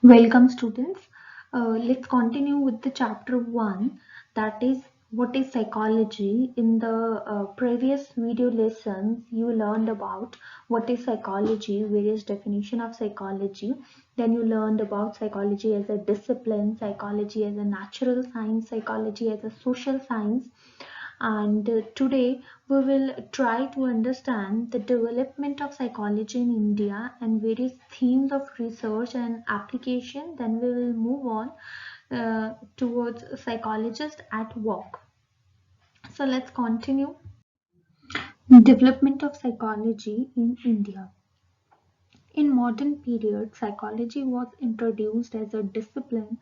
Welcome, students. Let's continue with the chapter 1, that is, what is psychology. In the previous video lessons, you learned about what is psychology, various definition of psychology. Then you learned about psychology as a discipline, psychology as a natural science, psychology as a social science. And today we will try to understand the development of psychology in India and various themes of research and application. Then we will move on towards psychologist at work. So let's continue. Development of psychology in India. In modern period, psychology was introduced as a discipline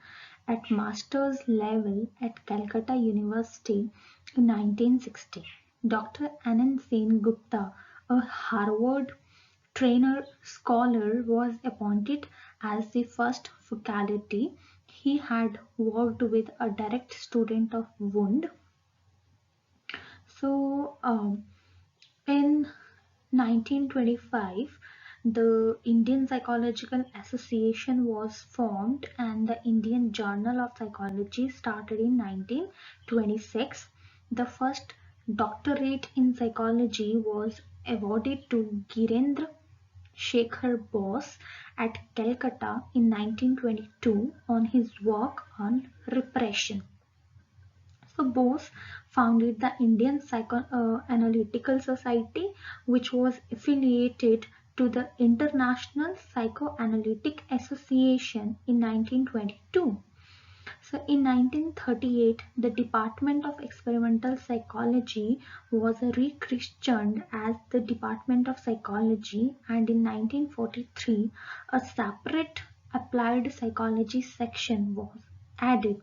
at master's level at Calcutta University in 1960. Dr. Anand Sen Gupta, a Harvard trainer scholar, was appointed as the first faculty. He had worked with a direct student of Wundt. In 1925, the Indian Psychological Association was formed and the Indian Journal of Psychology started in 1926. The first doctorate in psychology was awarded to Girendra Shekhar Bose at Calcutta in 1922 on his work on repression. So Bose founded the Indian Psychoanalytical Society, which was affiliated to the International Psychoanalytic Association in 1922. So in 1938, the Department of Experimental Psychology was rechristened as the Department of Psychology, and in 1943, a separate applied psychology section was added.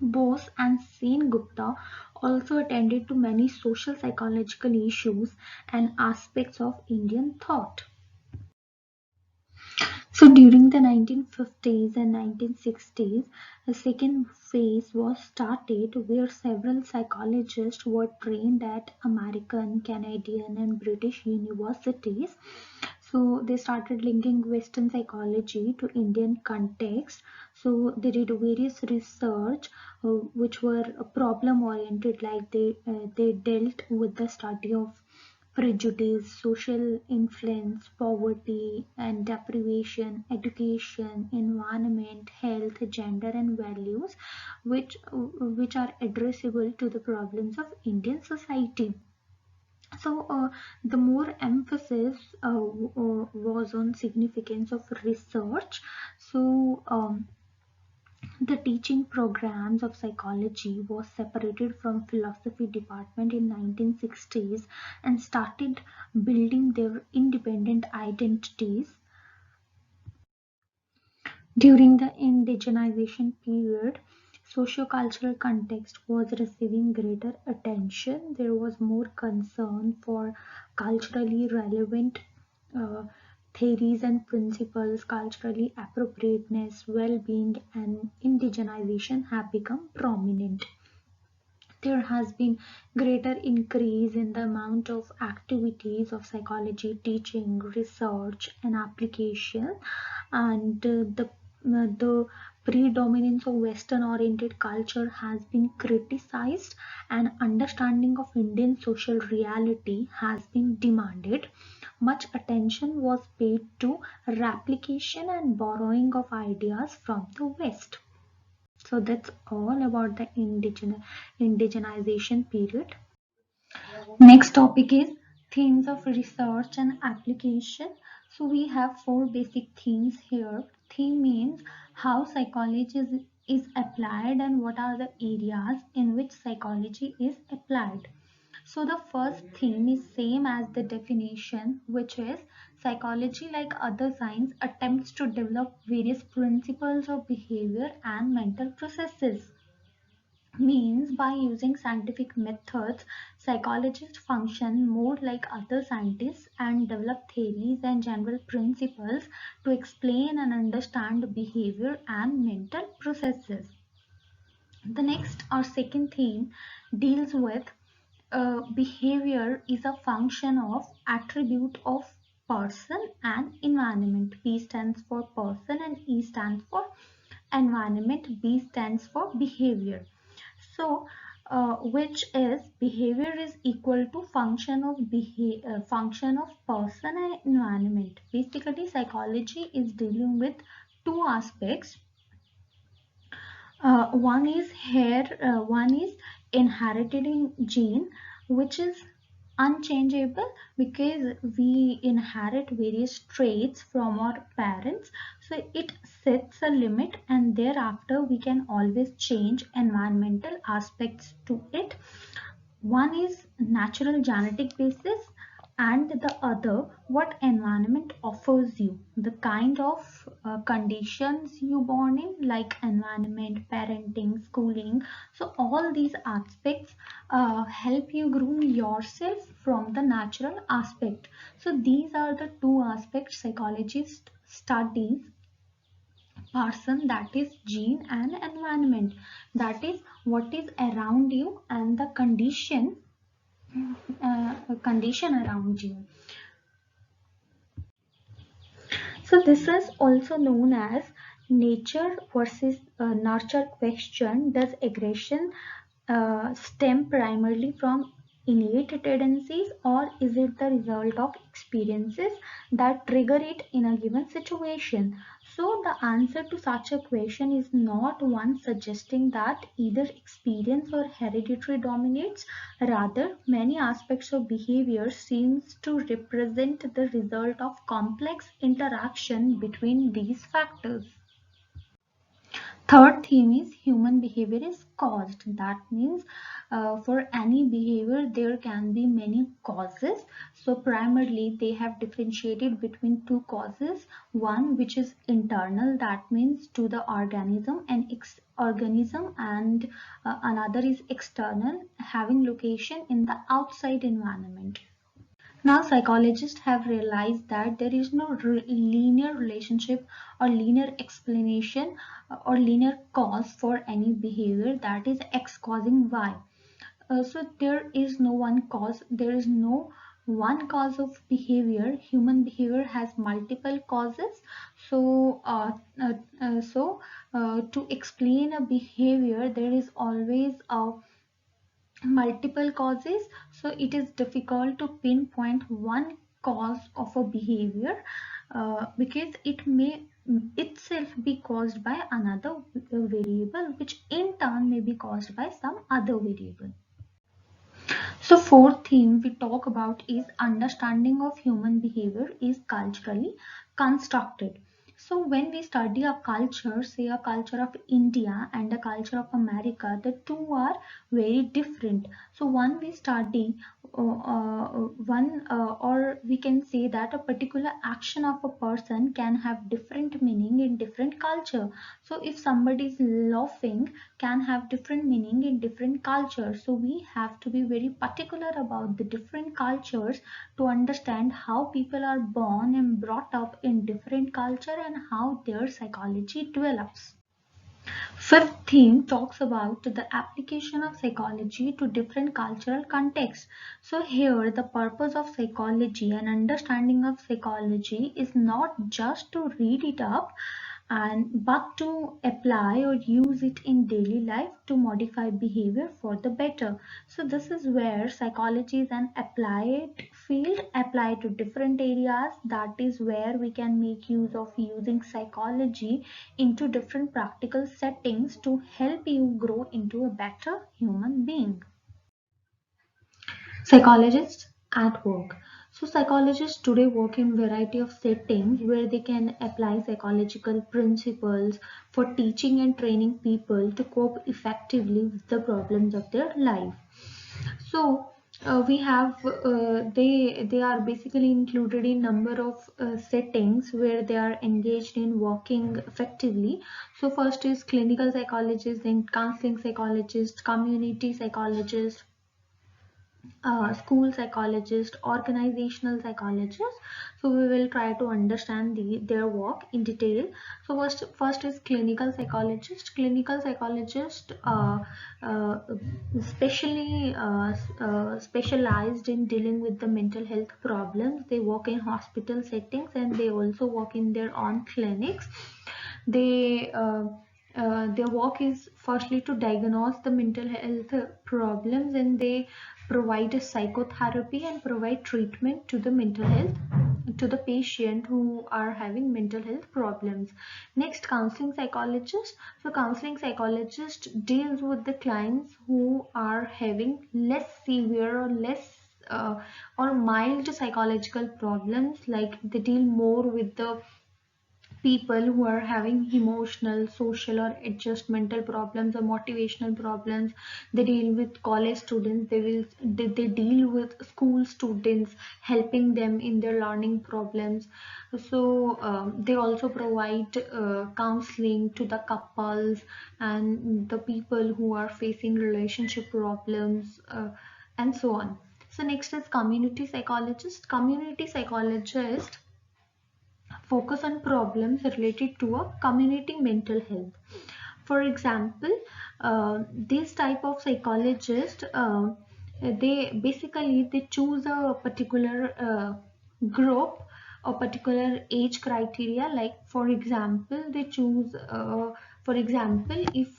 Bose and Sen Gupta also attended to many social psychological issues and aspects of Indian thought. So during the 1950s and 1960s, a second phase was started where several psychologists were trained at American, Canadian, and British universities. So they started linking Western psychology to Indian context. So they did various research which were problem oriented, like they dealt with the study of prejudice, social influence, poverty and deprivation, education, environment, health, gender and values, which are addressable to the problems of Indian society. So the more emphasis was on significance of research. So the teaching programs of psychology was separated from philosophy department in 1960s and started building their independent identities. During the indigenization period, sociocultural context was receiving greater attention. There was more concern for culturally relevant uh, theories and principles. Culturally appropriateness, well-being, and indigenization have become prominent. There has been greater increase in the amount of activities of psychology teaching, research and application, and the predominance of Western oriented culture has been criticized, and understanding of Indian social reality has been demanded. Much attention was paid to replication and borrowing of ideas from the West. So that's all about the indigenization period. Next topic is themes of research and application. So we have four basic themes here. Theme means how psychology is applied and what are the areas in which psychology is applied. So the first theme is same as the definition, which is psychology, like other science, attempts to develop various principles of behavior and mental processes. Means by using scientific methods, psychologists function more like other scientists and develop theories and general principles to explain and understand behavior and mental processes. The next or second theme deals with behavior is a function of attribute of person and environment. P stands for person and E stands for environment. B stands for behavior. So which is behavior is equal to function of function of person and environment. Basically psychology is dealing with two aspects. One is here, one is inherited in gene, which is unchangeable because we inherit various traits from our parents. So it sets a limit, and thereafter we can always change environmental aspects to it. One is natural genetic basis, and the other what environment offers you, the kind of conditions you born in, like environment, parenting, schooling. So all these aspects help you groom yourself from the natural aspect. So these are the two aspects psychologist studies: person, that is gene, and environment, that is what is around you and the condition around you. So this is also known as nature versus nurture question. Does aggression stem primarily from innate tendencies, or is it the result of experiences that trigger it in a given situation? So the answer to such a question is not one suggesting that either experience or hereditary dominates. Rather, many aspects of behavior seems to represent the result of complex interaction between these factors. Third theme is human behavior is caused. That means for any behavior there can be many causes. So primarily they have differentiated between two causes. One which is internal, that means to the organism and organism, and another is external, having location in the outside environment. Now, psychologists have realized that there is no linear relationship or linear explanation or linear cause for any behavior, that is X causing Y. So there is no one cause, there is no one cause of behavior. Human behavior has multiple causes. So, to explain a behavior, there is always a multiple causes, so it is difficult to pinpoint one cause of a behavior because it may itself be caused by another variable, which in turn may be caused by some other variable. So fourth theme we talk about is understanding of human behavior is culturally constructed. So when we study a culture, say a culture of India and a culture of America, the two are very different. So one we study or we can say that a particular action of a person can have different meaning in different culture. So if somebody is laughing can have different meaning in different cultures. So we have to be very particular about the different cultures to understand how people are born and brought up in different culture and how their psychology develops. Fifth theme talks about the application of psychology to different cultural contexts. So here the purpose of psychology and understanding of psychology is not just to read it up and but to apply or use it in daily life to modify behavior for the better. So this is where psychology is an applied field applied to different areas. That is where we can make use of using psychology into different practical settings to help you grow into a better human being. Psychologists at work. So psychologists today work in variety of settings where they can apply psychological principles for teaching and training people to cope effectively with the problems of their life. So we have they are basically included in number of settings where they are engaged in working effectively. So first is clinical psychologist, then counseling psychologist, community psychologist, school psychologist, organizational psychologist. So we will try to understand their work in detail. So first is clinical psychologist. Clinical psychologist uh, specialized in dealing with the mental health problems. They work in hospital settings and they also work in their own clinics. They their work is firstly to diagnose the mental health problems, and they provide a psychotherapy and provide treatment to the mental health to the patient who are having mental health problems. Next, counseling psychologist. So counseling psychologist deals with the clients who are having less severe or less or mild psychological problems, like they deal more with the people who are having emotional, social, or adjustmental problems or motivational problems. They deal with college students. They deal with school students, helping them in their learning problems. So they also provide counseling to the couples and the people who are facing relationship problems, and so on. So next is community psychologist. Community psychologist focus on problems related to a community mental health. For example, this type of psychologist, they choose a particular group or particular age criteria. Like for example, they choose for example, if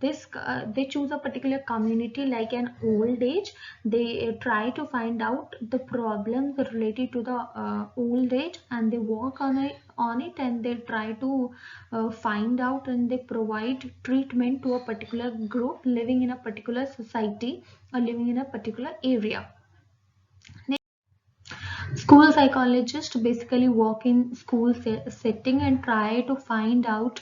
they choose a particular community like an old age. They try to find out the problems related to the old age, and they work on it, and they try to find out, and they provide treatment to a particular group living in a particular society or living in a particular area. School psychologists basically work in school setting and try to find out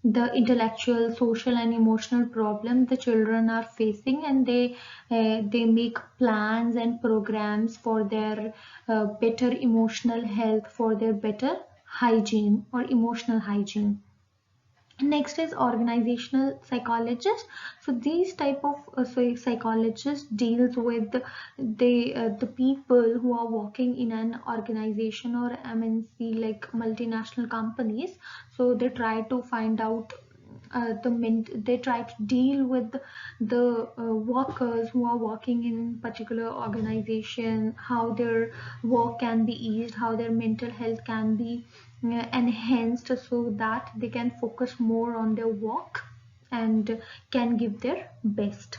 the intellectual, social, and emotional problems the children are facing, and they make plans and programs for their better emotional health, for their better hygiene or emotional hygiene. Next is organizational psychologist. So these type of psychologists deals with the people who are working in an organization or MNC, like multinational companies. So they try to find out they try to deal with the workers who are working in particular organization, how their work can be eased, how their mental health can be enhanced, so that they can focus more on their work and can give their best.